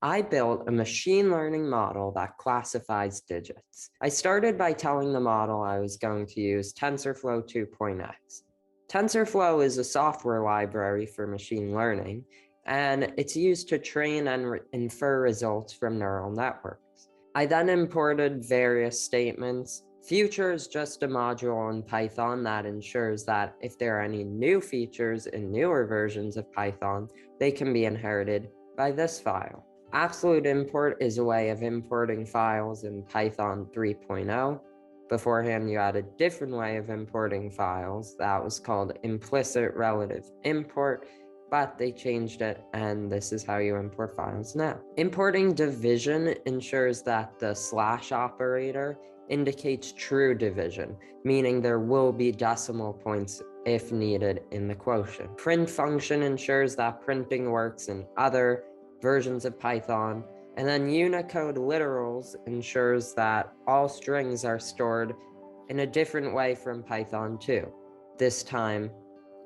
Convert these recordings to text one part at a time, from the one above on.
I built a machine learning model that classifies digits. I started by telling the model I was going to use TensorFlow 2.x. TensorFlow is a software library for machine learning, and it's used to train and infer results from neural networks. I then imported various statements. Future is just a module in Python that ensures that if there are any new features in newer versions of Python, they can be inherited by this file. Absolute import is a way of importing files in Python 3.0. Beforehand, you had a different way of importing files that was called implicit relative import, but they changed it, and this is how you import files now. Importing division ensures that the slash operator indicates true division, meaning there will be decimal points if needed in the quotient. Print function ensures that printing works in other versions of Python, and then Unicode literals ensures that all strings are stored in a different way from Python 2, this time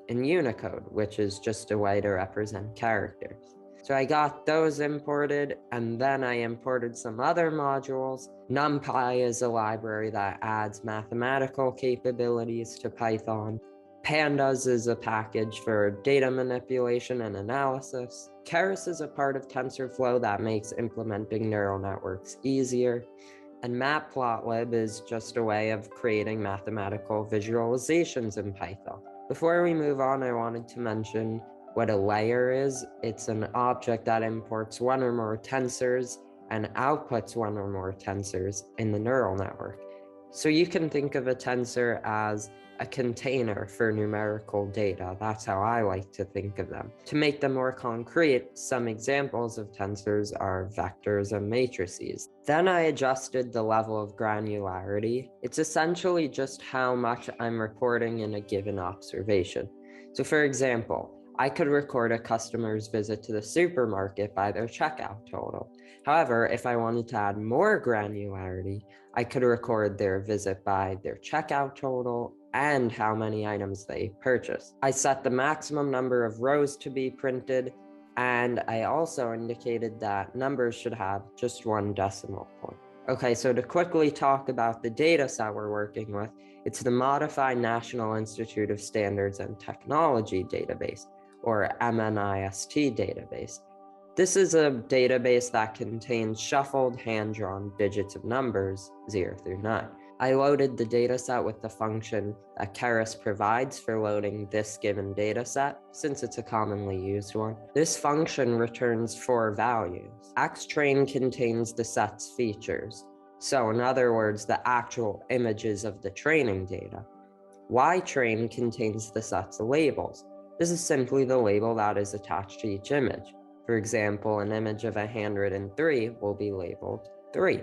in Unicode, which is just a way to represent characters. So I got those imported, and then I imported some other modules. NumPy is a library that adds mathematical capabilities to Python. Pandas is a package for data manipulation and analysis. Keras is a part of TensorFlow that makes implementing neural networks easier. And Matplotlib is just a way of creating mathematical visualizations in Python. Before we move on, I wanted to mention what a layer is. It's an object that imports one or more tensors and outputs one or more tensors in the neural network. So you can think of a tensor as a container for numerical data. That's how I like to think of them. To make them more concrete, some examples of tensors are vectors and matrices. Then I adjusted the level of granularity. It's essentially just how much I'm recording in a given observation. So for example, I could record a customer's visit to the supermarket by their checkout total. However, if I wanted to add more granularity, I could record their visit by their checkout total and how many items they purchased. I set the maximum number of rows to be printed, and I also indicated that numbers should have just one decimal point. Okay, so to quickly talk about the data set we're working with, it's the Modified National Institute of Standards and Technology database, or MNIST database. This is a database that contains shuffled hand-drawn digits of numbers 0 through 9. I loaded the dataset with the function that Keras provides for loading this given dataset, since it's a commonly used one. This function returns 4 values. Xtrain contains the set's features, so in other words, the actual images of the training data. Ytrain contains the set's labels. This is simply the label that is attached to each image. For example, an image of a handwritten 3 will be labeled 3.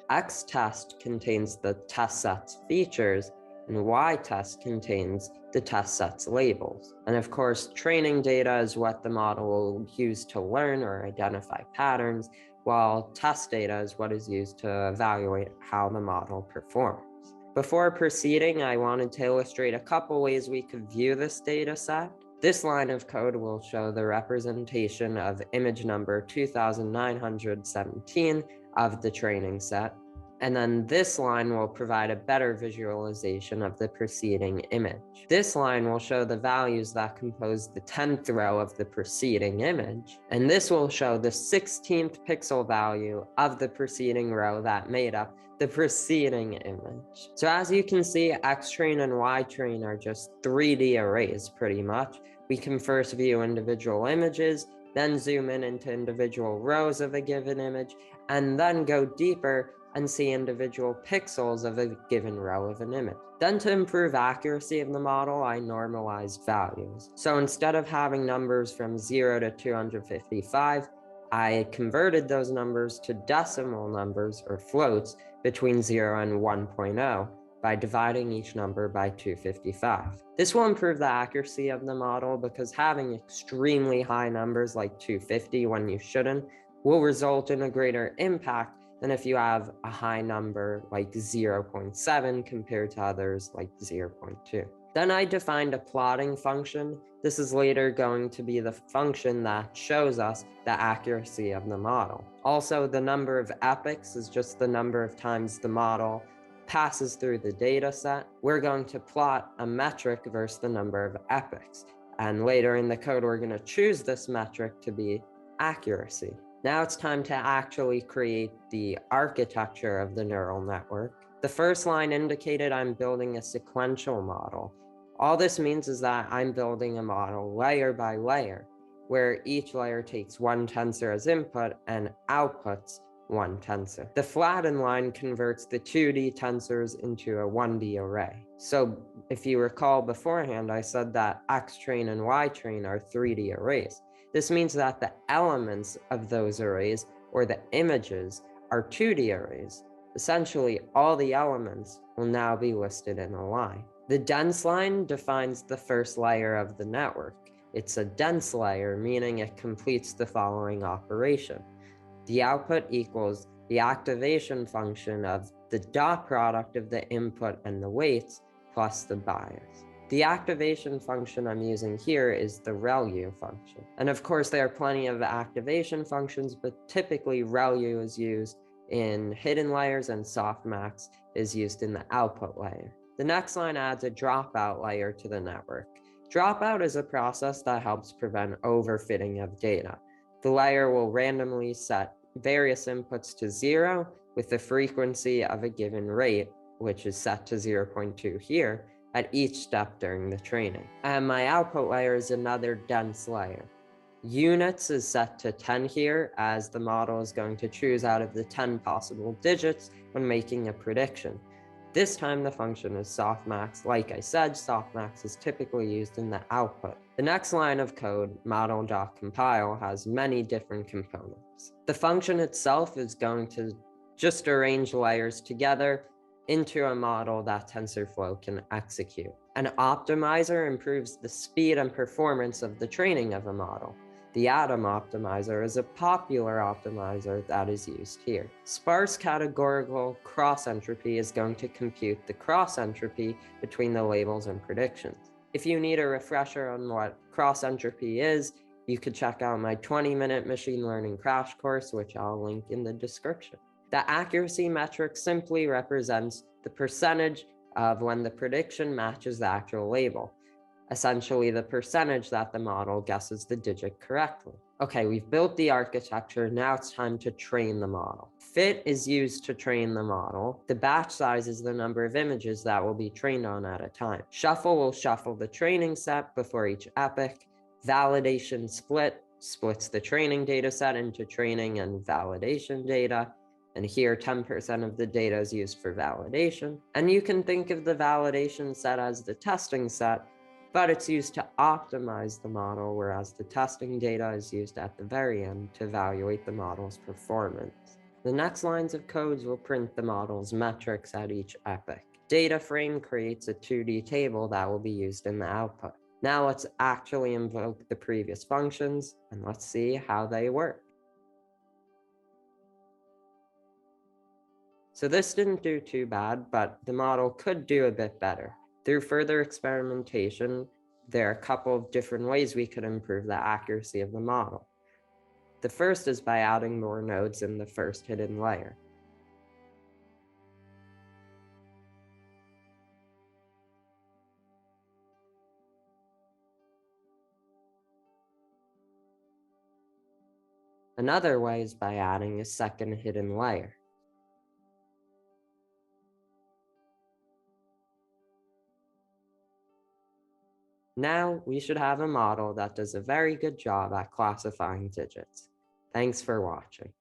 Xtest contains the test set's features, and Ytest contains the test set's labels. And of course, training data is what the model will use to learn or identify patterns, while test data is what is used to evaluate how the model performs. Before proceeding, I wanted to illustrate a couple ways we could view this data set. This line of code will show the representation of image number 2917 of the training set, and then this line will provide a better visualization of the preceding image. This line will show the values that compose the 10th row of the preceding image, and this will show the 16th pixel value of the preceding row that made up the preceding image. So as you can see, Xtrain and Ytrain are just 3D arrays pretty much. We can first view individual images, then zoom in into individual rows of a given image, and then go deeper and see individual pixels of a given row of an image. Then to improve accuracy of the model, I normalized values. So instead of having numbers from 0 to 255, I converted those numbers to decimal numbers or floats between 0 and 1.0 by dividing each number by 255. This will improve the accuracy of the model because having extremely high numbers like 250 when you shouldn't will result in a greater impact than if you have a high number like 0.7 compared to others like 0.2. Then I defined a plotting function. This is later going to be the function that shows us the accuracy of the model. Also, the number of epochs is just the number of times the model passes through the data set. We're going to plot a metric versus the number of epochs. And later in the code, we're going to choose this metric to be accuracy. Now it's time to actually create the architecture of the neural network. The first line indicated I'm building a sequential model. All this means is that I'm building a model layer by layer, where each layer takes one tensor as input and outputs one tensor. The flattened line converts the 2D tensors into a 1D array. So if you recall beforehand, I said that X train and Y train are 3D arrays. This means that the elements of those arrays, or the images, are 2D arrays. Essentially, all the elements will now be listed in a line. The dense line defines the first layer of the network. It's a dense layer, meaning it completes the following operation. The output equals the activation function of the dot product of the input and the weights plus the bias. The activation function I'm using here is the ReLU function. And of course, there are plenty of activation functions, but typically ReLU is used in hidden layers and softmax is used in the output layer. The next line adds a dropout layer to the network. Dropout is a process that helps prevent overfitting of data. The layer will randomly set various inputs to 0 with the frequency of a given rate, which is set to 0.2 here, at each step during the training. And my output layer is another dense layer. Units is set to 10 here, as the model is going to choose out of the 10 possible digits when making a prediction. This time the function is softmax. Like I said, softmax is typically used in the output. The next line of code, model.compile, has many different components. The function itself is going to just arrange layers together into a model that TensorFlow can execute. An optimizer improves the speed and performance of the training of a model. The atom optimizer is a popular optimizer that is used here. Sparse categorical cross-entropy is going to compute the cross-entropy between the labels and predictions. If you need a refresher on what cross-entropy is, you could check out my 20-minute machine learning crash course, which I'll link in the description. The accuracy metric simply represents the percentage of when the prediction matches the actual label. Essentially, the percentage that the model guesses the digit correctly. Okay, we've built the architecture, now it's time to train the model. Fit is used to train the model. The batch size is the number of images that will be trained on at a time. Shuffle will shuffle the training set before each epoch. Validation split splits the training data set into training and validation data. And here, 10% of the data is used for validation. And you can think of the validation set as the testing set, but it's used to optimize the model, whereas the testing data is used at the very end to evaluate the model's performance. The next lines of codes will print the model's metrics at each epoch. Data frame creates a 2D table that will be used in the output. Now let's actually invoke the previous functions, and let's see how they work. So this didn't do too bad, but the model could do a bit better. Through further experimentation, there are a couple of different ways we could improve the accuracy of the model. The first is by adding more nodes in the first hidden layer. Another way is by adding a second hidden layer. Now we should have a model that does a very good job at classifying digits. Thanks for watching.